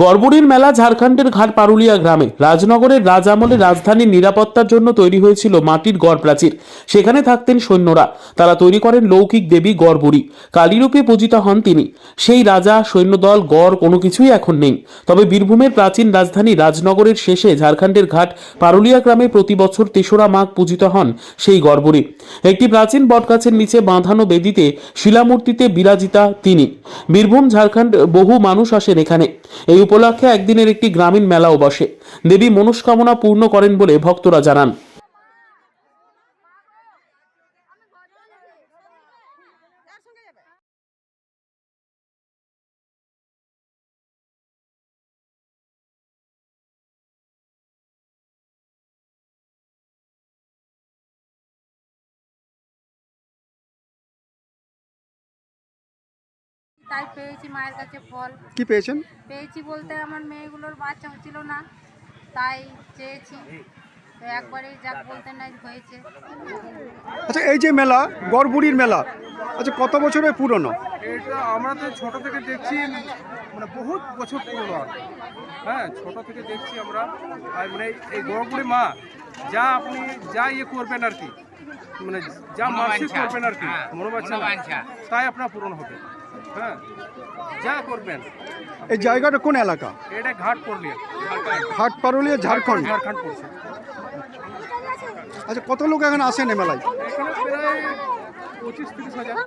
গড়বুড়ির মেলা ঝাড়খণ্ডের ঘাট পারুলিয়া গ্রামে। রাজনগরের রাজ আমলে রাজধানীর নিরাপত্তার জন্য তৈরি হয়েছিল মাটির গড় প্রাচীর। সেখানে থাকতেন সৈন্যরা। তারা তৈরি করেন লৌকিক দেবী গড়বুড়ি। কালীরূপে পূজিত হন তিনি। সেই রাজা, সৈন্যদল, গড় কোনো কিছুই এখন নেই। তবে বীরভূমের প্রাচীন রাজধানী রাজনগরের শেষে ঝাড়খণ্ডের ঘাট পারুলিয়া গ্রামে প্রতি বছর ৩রা মাঘ পূজিত হন সেই গড়বুড়ি। একটি প্রাচীন বটগাছের নিচে বাঁধানো বেদিতে শিলামূর্তিতে বিরাজিতা তিনি। বীরভূম, ঝাড়খণ্ড বহু মানুষ আসেন এখানে। এই উপলক্ষে একদিনের একটি গ্রামীণ মেলাও বসে। দেবী মনস্কামনা পূর্ণ করেন বলে ভক্তরা জানান। তাই পেয়েছি মায়ের কাছে ফল। কি পেয়েছেন? পেয়েছি বলতে আমার মেয়েগুলোর বাচ্চা হচ্ছিল না, তাই চেয়েছি, তো একবারে যাক বলতে নাই হয়েছে। আচ্ছা, এই যে মেলা গড়বুড়ির মেলা, আচ্ছা কত বছরের পুরনো? এটা আমরা তো ছোট থেকে দেখছি, মানে বহুত বছর পুরনো আর কি। হ্যাঁ, ছোট থেকে দেখছি আমরা। আর মানে এই গড়বুড়ি মা যা আপনি যা ইয়ে করবেন আর কি, মানে যা মানসিক করবেন আর কি, মনোবাঞ্ছা তাই আপনার পূরণ হবে। হ্যাঁ, যা করবেন। এই জায়গাটা কোন এলাকা? এটা ঘাট পারুলিয়া, ঘাট পারুলিয়া, ঝাড়খণ্ড। ঝাড়খণ্ড পড়ছে। আচ্ছা, কত লোক এখানে আসেন এই মেলায়? এখানে প্রায় 25-30 হাজার।